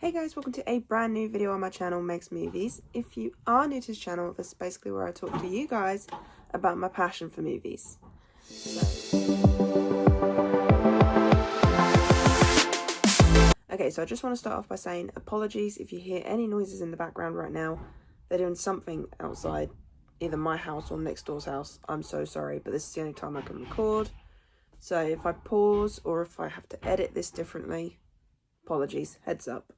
Hey guys, welcome to a brand new video on my channel, Meg's Movies. If you are new to this channel, this is basically where I talk to you guys about my passion for movies. Okay, so I just want to start off by saying apologies if you hear any noises in the background right now. They're doing something outside, either my house or next door's house. I'm so sorry, but this is the only time I can record. So if I pause or if I have to edit this differently, apologies, heads up.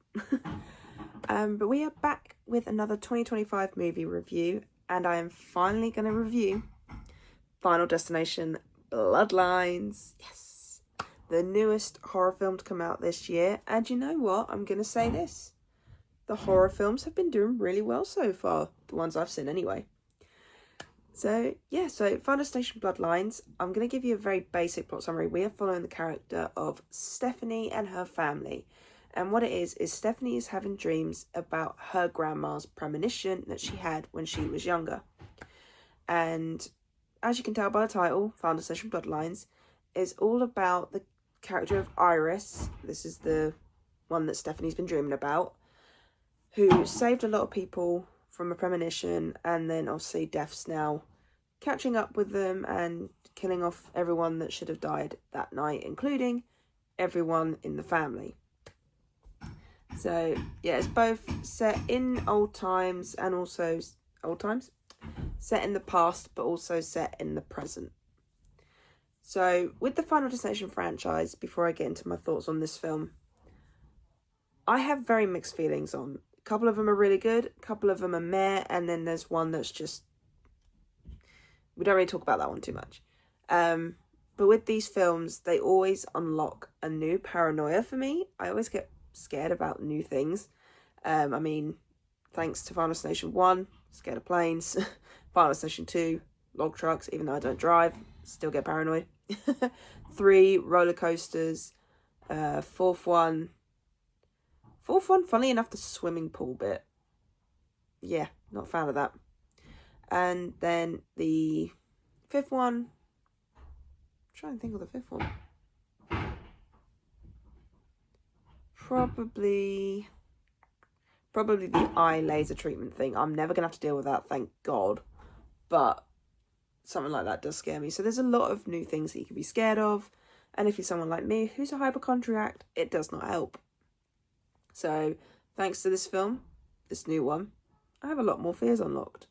But we are back with another 2025 movie review, and I am finally going to review Final Destination Bloodlines. Yes, the newest horror film to come out this year. And you know what? I'm going to say this. The horror films have been doing really well so far. The ones I've seen anyway. So, yeah, so Final Destination Bloodlines. I'm going to give you a very basic plot summary. We are following the character of Stephanie and her family. And what it is Stephanie is having dreams about her grandma's premonition that she had when she was younger. And as you can tell by the title, Final Destination Bloodlines is all about the character of Iris. This is the one that Stephanie's been dreaming about, who saved a lot of people from a premonition, and then obviously death's now catching up with them and killing off everyone that should have died that night, including everyone in the family. So, yeah, it's both set in old times and also set in the past, but also set in the present. So, with the Final Destination franchise, before I get into my thoughts on this film, I have very mixed feelings on. A couple of them are really good, a couple of them are meh, and then there's one that's just... we don't really talk about that one too much. But with these films, they always unlock a new paranoia for me. I always get scared about new things. I mean, thanks to Final Destination 1, scared of planes. Final Destination 2, log trucks, even though I don't drive, still get paranoid. 3, roller coasters. Fourth one, funny enough, the swimming pool bit. Yeah, not a fan of that. And then the 5th one, I'm trying to think of the 5th one. Probably the eye laser treatment thing. I'm never going to have to deal with that, thank God. But something like that does scare me. So there's a lot of new things that you can be scared of. And if you're someone like me who's a hypochondriac, it does not help. So thanks to this film, this new one, I have a lot more fears unlocked.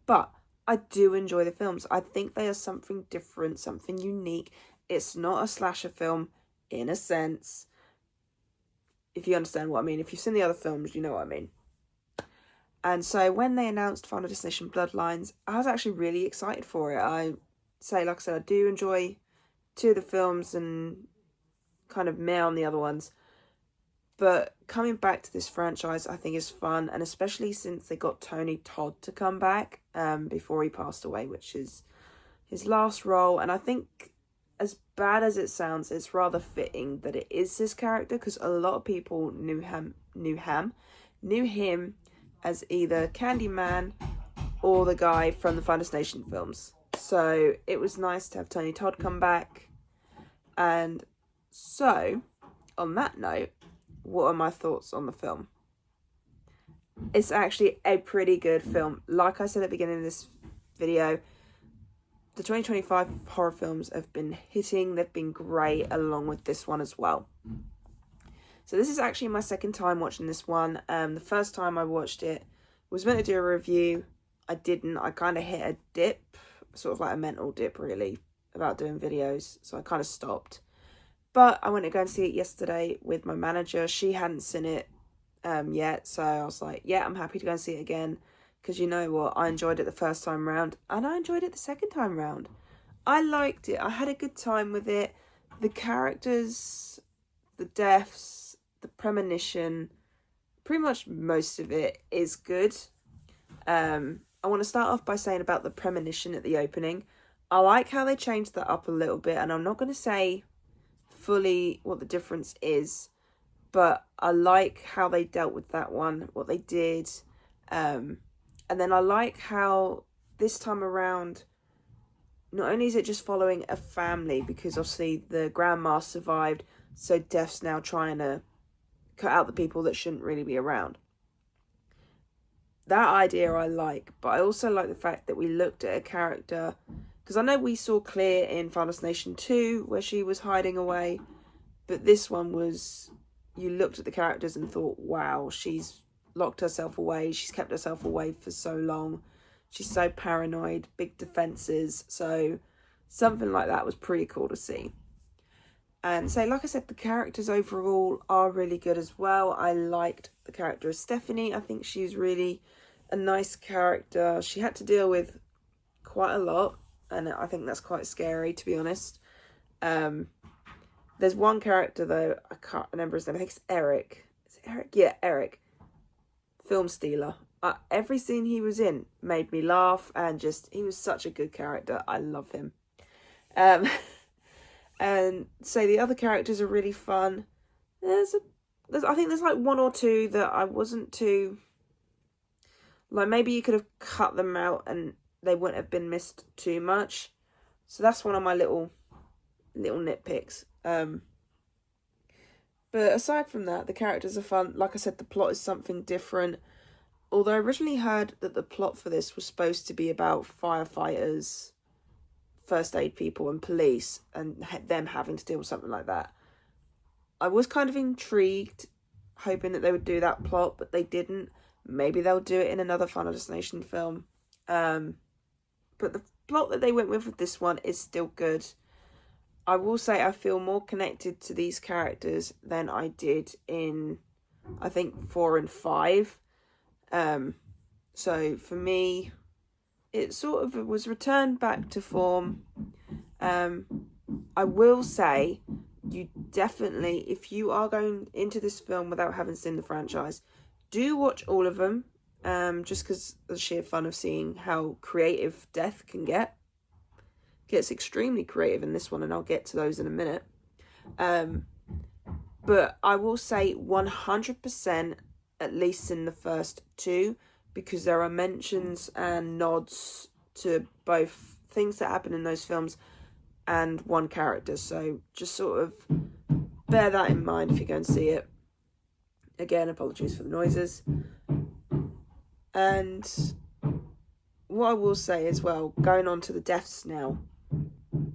But I do enjoy the films. I think they are something different, something unique. It's not a slasher film in a sense. If you understand what I mean. If you've seen the other films, you know what I mean. And so when they announced Final Destination Bloodlines, I was actually really excited for it. Like I said, I do enjoy 2 of the films and kind of meh on the other ones. But coming back to this franchise, I think is fun. And especially since they got Tony Todd to come back before he passed away, which is his last role. And I think, as bad as it sounds, it's rather fitting that it is this character, because a lot of people knew him as either Candyman or the guy from the Final Destination films. So it was nice to have Tony Todd come back. And so, on that note, what are my thoughts on the film? It's actually a pretty good film. Like I said at the beginning of this video, the 2025 horror films have been hitting. They've been great, along with this one as well. So this is actually my second time watching this one. The first time I watched it was meant to do a review. I didn't. I kind of hit a dip, sort of like a mental dip really, about doing videos. So I kind of stopped. But I went to go and see it yesterday with my manager. She hadn't seen it yet. So I was like, yeah, I'm happy to go and see it again. Because you know what, I enjoyed it the first time round, and I enjoyed it the second time round. I liked it. I had a good time with it. The characters, the deaths, the premonition, pretty much most of it is good. I want to start off by saying about the premonition at the opening. I like how they changed that up a little bit, and I'm not going to say fully what the difference is, but I like how they dealt with that one, what they did. And then I like how this time around, not only is it just following a family, because obviously the grandma survived, so Death's now trying to cut out the people that shouldn't really be around. That idea I like, but I also like the fact that we looked at a character, because I know we saw Clear in Final Destination 2 where she was hiding away, but this one was, you looked at the characters and thought, wow, she's locked herself away, she's kept herself away for so long, she's so paranoid, big defenses, so something like that was pretty cool to see. And so, like I said, the characters overall are really good as well. I liked the character of Stephanie. I think she's really a nice character. She had to deal with quite a lot, and I think that's quite scary, to be honest. There's one character, though, I can't remember his name. I think it's Eric. Is it Eric? Yeah, Eric. Film stealer. Every scene he was in made me laugh, and just, he was such a good character. I love him. And so the other characters are really fun. I think there's like one or two that I wasn't too, like, maybe you could have cut them out and they wouldn't have been missed too much. So that's one of my little nitpicks. But aside from that, the characters are fun. Like I said, the plot is something different. Although I originally heard that the plot for this was supposed to be about firefighters, first aid people and police, and them having to deal with something like that. I was kind of intrigued, hoping that they would do that plot, but they didn't. Maybe they'll do it in another Final Destination film. But the plot that they went with this one is still good. I will say I feel more connected to these characters than I did in, I think, 4 and 5. So for me, it sort of was returned back to form. I will say, you definitely, if you are going into this film without having seen the franchise, do watch all of them, just because of the sheer fun of seeing how creative Death can get. Gets extremely creative in this one, and I'll get to those in a minute. But I will say 100%, at least in the first 2, because there are mentions and nods to both things that happen in those films and one character. So just sort of bear that in mind if you go and see it. Again, apologies for the noises. And what I will say as well, going on to the deaths now,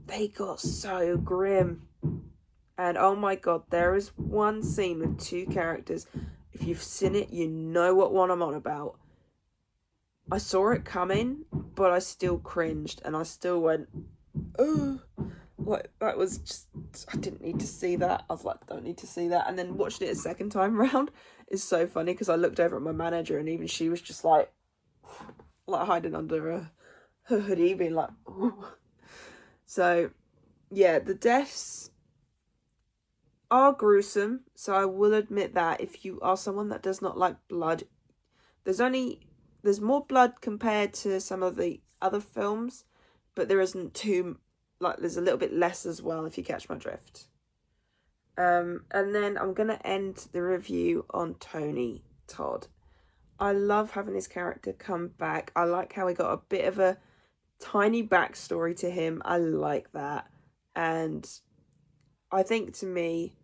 they got so grim. And oh my god, there is one scene with 2 characters. If you've seen it, you know what one I'm on about. I saw it coming, but I still cringed, and I still went, oh, like, that was just, I didn't need to see that. I was like, don't need to see that. And then watching it a second time round is so funny, because I looked over at my manager, and even she was just like hiding under her hoodie, being like, ooh. So, yeah, the deaths are gruesome, so I will admit that if you are someone that does not like blood, there's more blood compared to some of the other films, but there isn't too, like, there's a little bit less as well, if you catch my drift. And then I'm going to end the review on Tony Todd. I love having his character come back. I like how he got a bit of a tiny backstory to him. I like that. And I think, to me,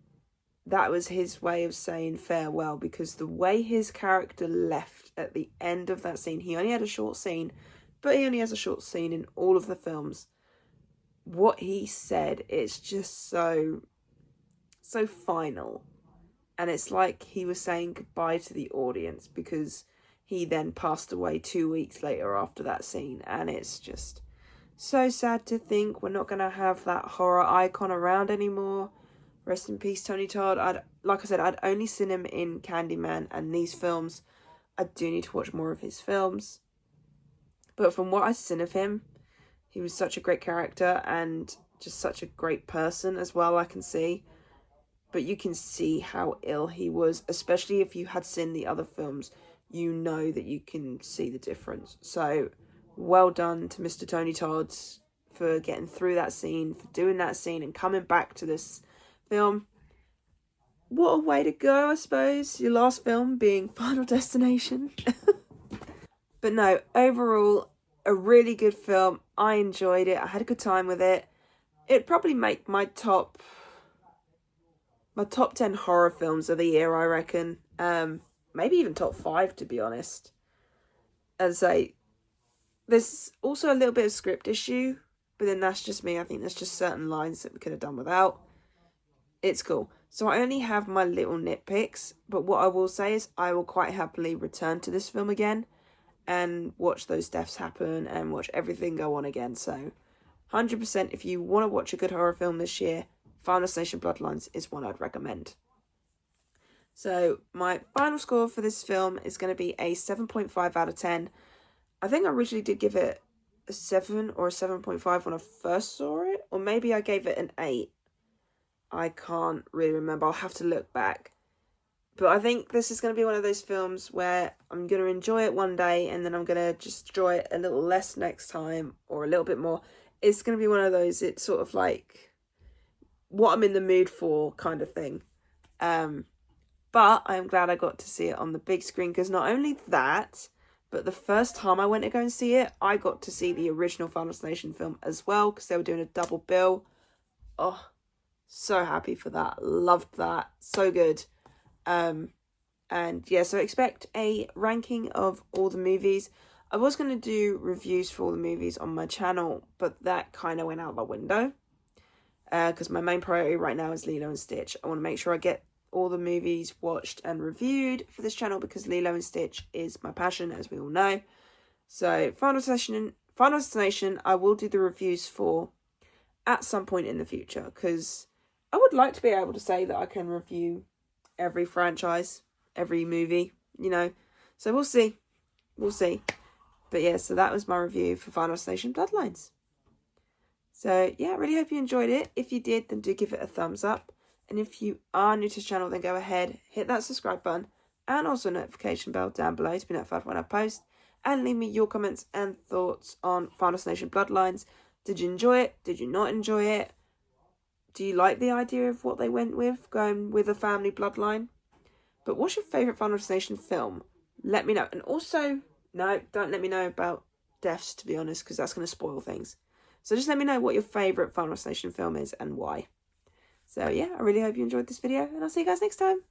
that was his way of saying farewell, because the way his character left at the end of that scene, he only had a short scene, but he only has a short scene in all of the films. What he said, it's just so final. And it's like he was saying goodbye to the audience, because he then passed away 2 weeks later after that scene. And it's just so sad to think we're not going to have that horror icon around anymore. Rest in peace, Tony Todd. Like I said, I'd only seen him in Candyman and these films. I do need to watch more of his films. But from what I've seen of him, he was such a great character and just such a great person as well, I can see. But you can see how ill he was, especially if you had seen the other films. You know that you can see the difference. So, well done to Mr. Tony Todd for getting through that scene, for doing that scene and coming back to this film. What a way to go, I suppose. Your last film being Final Destination. But no, overall, a really good film. I enjoyed it. I had a good time with it. It'd probably make my top my top 10 horror films of the year, I reckon. Maybe even top 5, to be honest. As I say, there's also a little bit of script issue, but then that's just me. I think there's just certain lines that we could have done without. It's cool. So I only have my little nitpicks, but what I will say is I will quite happily return to this film again and watch those deaths happen and watch everything go on again. So 100%, if you want to watch a good horror film this year, Final Destination Bloodlines is one I'd recommend. So my final score for this film is going to be a 7.5 out of 10. I think I originally did give it a 7 or a 7.5 when I first saw it, or maybe I gave it an 8. I can't really remember. I'll have to look back. But I think this is going to be one of those films where I'm going to enjoy it one day and then I'm going to just enjoy it a little less next time or a little bit more. It's going to be one of those, it's sort of like what I'm in the mood for kind of thing. But I'm glad I got to see it on the big screen, because not only that, but the first time I went to go and see it, I got to see the original Final Destination film as well, because they were doing a double bill. Oh, so happy for that. Loved that. So good. And yeah, so expect a ranking of all the movies. I was going to do reviews for all the movies on my channel, but that kind of went out the window. Because my main priority right now is Lilo and Stitch. I want to make sure I get all the movies watched and reviewed for this channel, because Lilo and Stitch is my passion, as we all know. So Final Destination I will do the reviews for at some point in the future, because I would like to be able to say that I can review every franchise, every movie, you know. So we'll see. We'll see. But yeah, so that was my review for Final Destination Bloodlines. So yeah, I really hope you enjoyed it. If you did, then do give it a thumbs up. And if you are new to the channel, then go ahead, hit that subscribe button and also notification bell down below to be notified when I post. And leave me your comments and thoughts on Final Destination Bloodlines. Did you enjoy it? Did you not enjoy it? Do you like the idea of what they went with, going with a family bloodline? But what's your favourite Final Destination film? Let me know. And also, no, don't let me know about deaths, to be honest, because that's going to spoil things. So just let me know what your favourite Final Destination film is and why. So yeah, I really hope you enjoyed this video, and I'll see you guys next time.